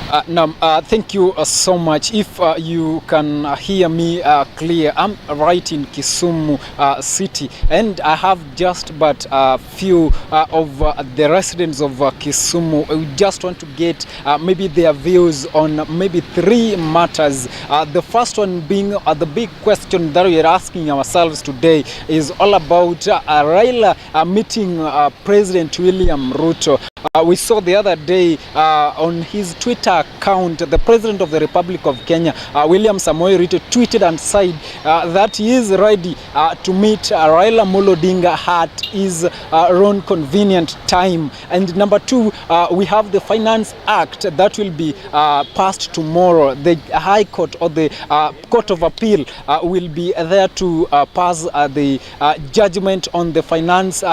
Thank you so much. If you can hear me clear, I'm right in Kisumu city, and I have just but a few of the residents of Kisumu. We just want to get maybe their views on maybe three matters. The first one being the big question that we are asking ourselves today is all about Raila meeting President William Ruto. We saw the other day on his Twitter account, the President of the Republic of Kenya, William Samoei Ruto, tweeted and said that he is ready to meet Raila Odinga at his own convenient time. And number two, we have the Finance Act that will be passed tomorrow. The High Court or the Court of Appeal will be there to pass the judgment on the finance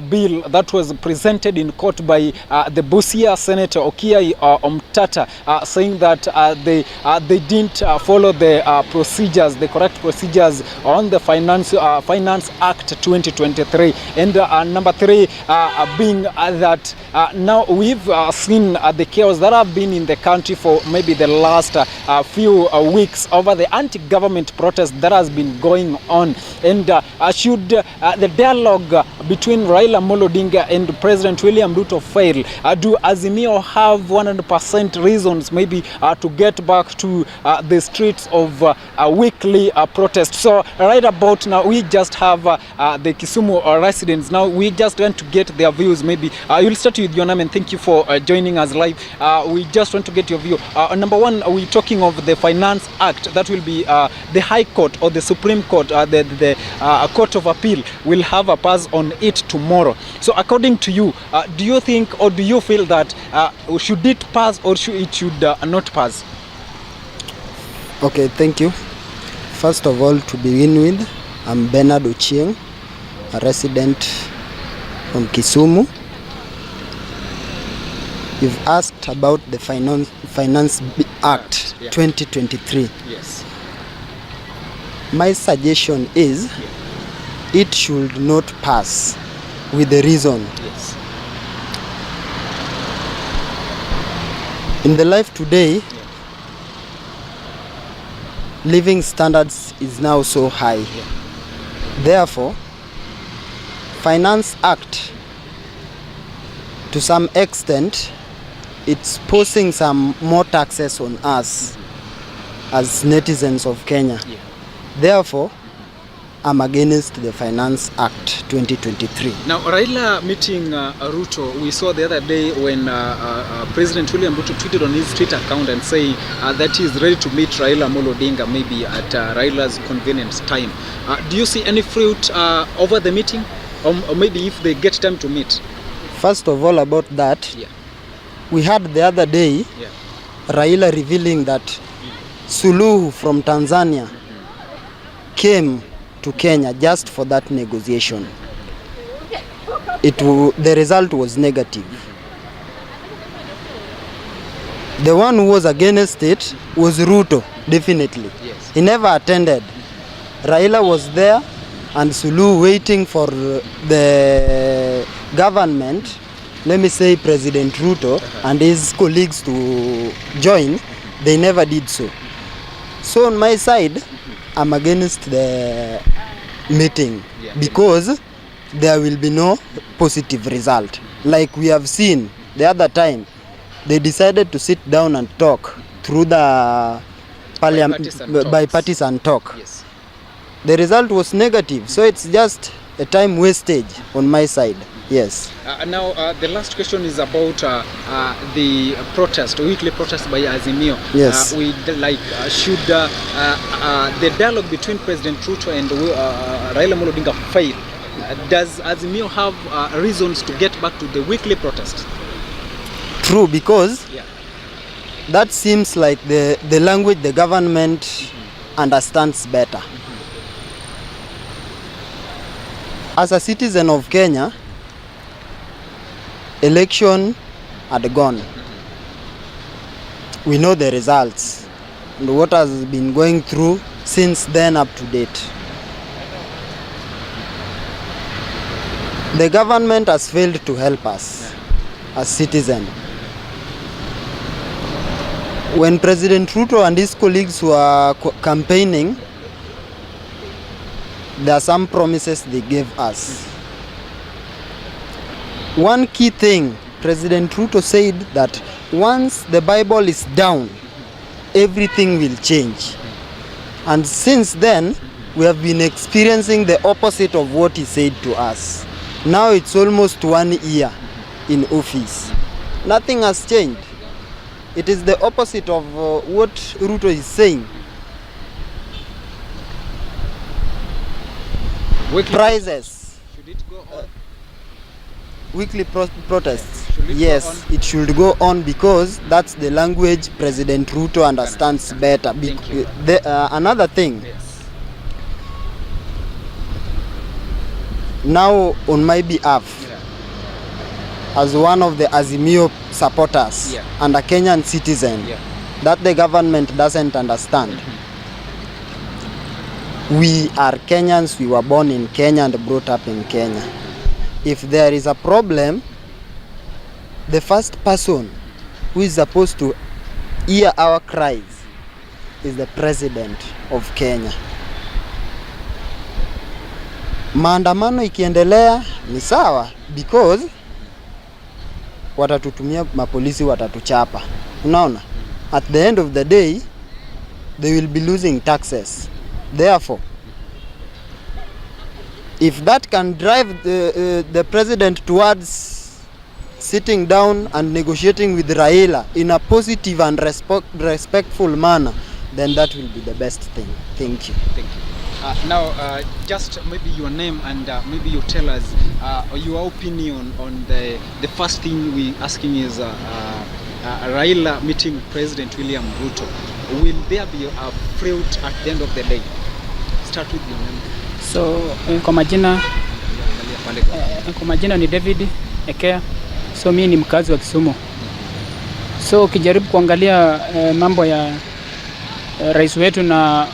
bill that was presented in court by the Busia Senator Okiya Omtata, saying that they didn't follow the procedures, the correct procedures on the Finance Act 2023. And number three being that now we've seen the chaos that have been in the country for maybe the last few weeks over the anti-government protest that has been going on. And should the dialogue between Raila Odinga and President William Ruto fail, do Azimio have 100% reasons maybe to get back to the streets of a weekly protest? So right about now, we just have the Kisumu residents. Now we just want to get their views. Maybe you'll start with your name, and thank you for joining us live. We just want to get your view. Number one, we're talking of the Finance Act that will be the High Court or the Supreme Court, the Court of Appeal will have a pass on it tomorrow. So according to you, do you think or do you feel that should it pass or it should not pass? Okay, thank you. First of all, to begin with, I'm Bernard Ochieng, a resident from Kisumu. You've asked about the Finance Act 2023. Yes. My suggestion is it should not pass with the reason. Yes. In the life today, living standards is now so high. Therefore, Finance Act, to some extent, it's posing some more taxes on us as netizens of Kenya. Therefore, I'm against the Finance Act 2023. Now, Raila meeting Ruto, we saw the other day when President William Ruto tweeted on his Twitter account and saying that he is ready to meet Raila Odinga maybe at Raila's convenient time. Do you see any fruit over the meeting, or maybe if they get time to meet? First of all, about that, we had the other day Raila revealing that Suluhu from Tanzania came to Kenya just for that negotiation. The result was negative. The one who was against it was Ruto, definitely. Yes. He never attended. Raila was there and Suluhu waiting for the government, let me say President Ruto and his colleagues to join. They never did so. So on my side, I'm against the meeting because there will be no positive result. Like we have seen the other time, they decided to sit down and talk through the bipartisan talk. Yes. The result was negative, so it's just a time wastage on my side. Yes. Now, the last question is about the protest, weekly protest by Azimio. Yes. Should the dialogue between President Ruto and Raila Odinga fail? Does Azimio have reasons to get back to the weekly protest? True, because that seems like the language the government understands better. As a citizen of Kenya, election had gone. We know the results and what has been going through since then up to date. The government has failed to help us as citizens. When President Ruto and his colleagues were campaigning, there are some promises they gave us. One key thing, President Ruto said that once the Bible is down, everything will change. And since then, we have been experiencing the opposite of what he said to us. Now it's almost 1 year in office. Nothing has changed. It is the opposite of what Ruto is saying. Weekly Prices. Should it go on? Weekly protests. Should it yes, go on? it should go on because that's the language President Ruto understands better. Thank you. Another thing, Yes. now on my behalf, as one of the Azimio supporters and a Kenyan citizen that the government doesn't understand. We are Kenyans, we were born in Kenya and brought up in Kenya. If there is a problem, the first person who is supposed to hear our cries is the president of Kenya. Maandamano ikiendelea ni sawa because watatutumia mapolisi, watatuchapa. Unaona? At the end of the day, they will be losing taxes. Therefore, if that can drive the president towards sitting down and negotiating with Raila in a positive and respectful manner, then that will be the best thing. Thank you. Thank you. Now, just maybe your name and maybe you tell us your opinion on the first thing we asking is Raila meeting President William Ruto. Will there be a fruit at the end of the day? Start with your name. So, kwa majina ni David Ekea. So, mimi ni mkazi wa Kisumu. So, ukijaribu kuangalia mambo ya rais wetu na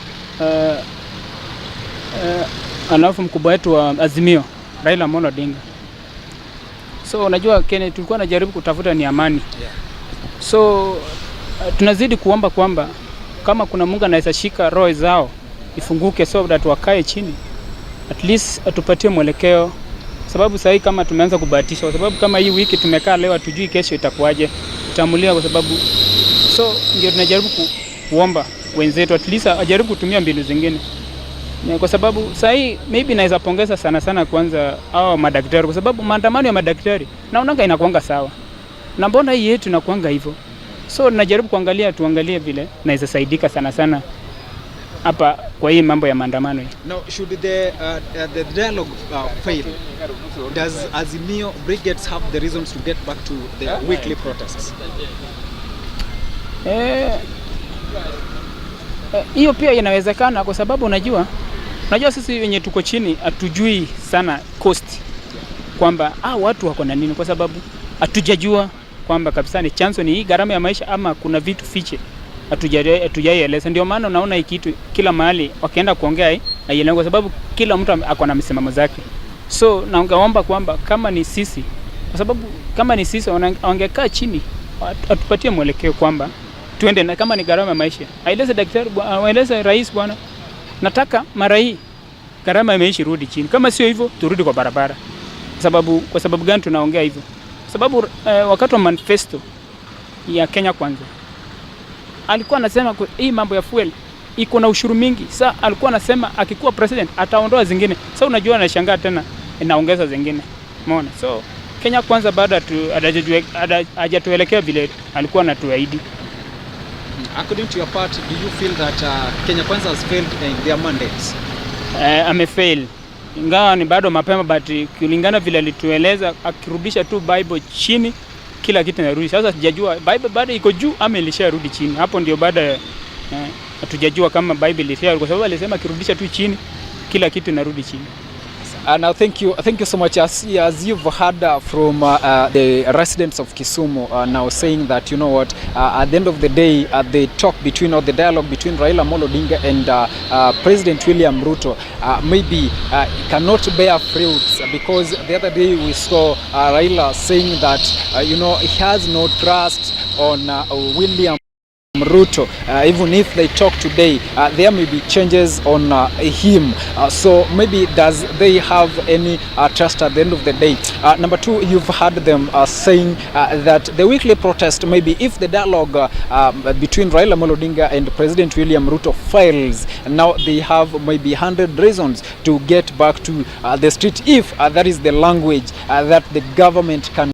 alafu mkubwa wetu wa Azimio, Raila Amolo Odinga. So, unajua Kenya tulikuwa najaribu kutafuta ni amani. So, tunazidi kuomba kwamba kama kuna Mungu anaweza shika roho zao ifunguke so that wakae chini, at least atupatie mwelekeo, sababu sasa kama tumeanza kubahatisha, kwa sababu kama hii wiki tumekaa leo tujui kesho itakuwaje, tutamulia kwa sababu so ndio tunajaribu kuomba wenzetu at least ajaribu kutumia mbinu zingine, kwa sababu sasa maybe naweza pongeza sana kwanza hao madaktari, kwa sababu maandamano ya madaktari naonanga inakuanga sawa, na mbona hii yetu inakuanga hivyo. So najaribu tuangalie vile naweza saidika sana hapa kwa hii mambo ya maandamano hii. Now, should the dialogue fail, does Azimio brigades have the reasons to get back to the weekly protests? Hiyo pia inawezekana, kwa sababu unajua sisi wenye tuko chini hatujui sana cost kwamba watu wako na nini, kwa sababu hatujajua kwamba kabisa ni chanzo ni hii gharama ya maisha ama kuna vitu fiche hatujaieleza. Ndio maana unaona hii kitu kila mahali wakienda kuongea haielewi, kwa sababu kila mtu ako na msimamo zake. So naomba kwamba kama ni sisi, kwa sababu kama ni sisi wangekaa chini atupatie mwelekeo kwamba tuende, na kama ni gharama ya maisha aeleze daktari, aeleze rais, bwana nataka mara hii gharama ya maisha rudi chini, kama sio hivyo turudi kwa barabara. Kwa sababu gani tunaongea hivyo? Sababu wakati wa manifesto ya Kenya Kwanza alikuwa anasema hii mambo ya fuel iko na ushuru mingi. Sasa alikuwa anasema akikuwa president ataondoa zingine. Sasa unajua anashangaa tena inaongeza zingine. Umeona? So Kenya Kwanza baada hajatuelekea vile alikuwa anatuahidi. According to your part, do you feel that Kenya Kwanza has failed in their mandates? Amefail. Ingawa ni bado mapema, but kulingana vile alitueleza akirudisha tu Bible chini kila kitu narudi. Sasa sijajua Bible bado iko juu ama ilisharudi chini. Hapo ndio baada hatujajua kama Bible ilisharudi, kwa sababu alisema akirudisha tu chini kila kitu narudi chini. Now thank you so much. As you've heard from the residents of Kisumu now saying that, you know what, at the end of the day, the talk between, or the dialogue between Raila Amolo Odinga and President William Ruto maybe cannot bear fruits, because the other day we saw Raila saying that, you know, he has no trust on William Ruto, even if they talk today, there may be changes on him. So maybe does they have any trust at the end of the day? Number two, you've heard them saying that the weekly protest, maybe if the dialogue between Raila Amolo Odinga and President William Ruto fails, now they have maybe 100 reasons to get back to the street, if that is the language that the government can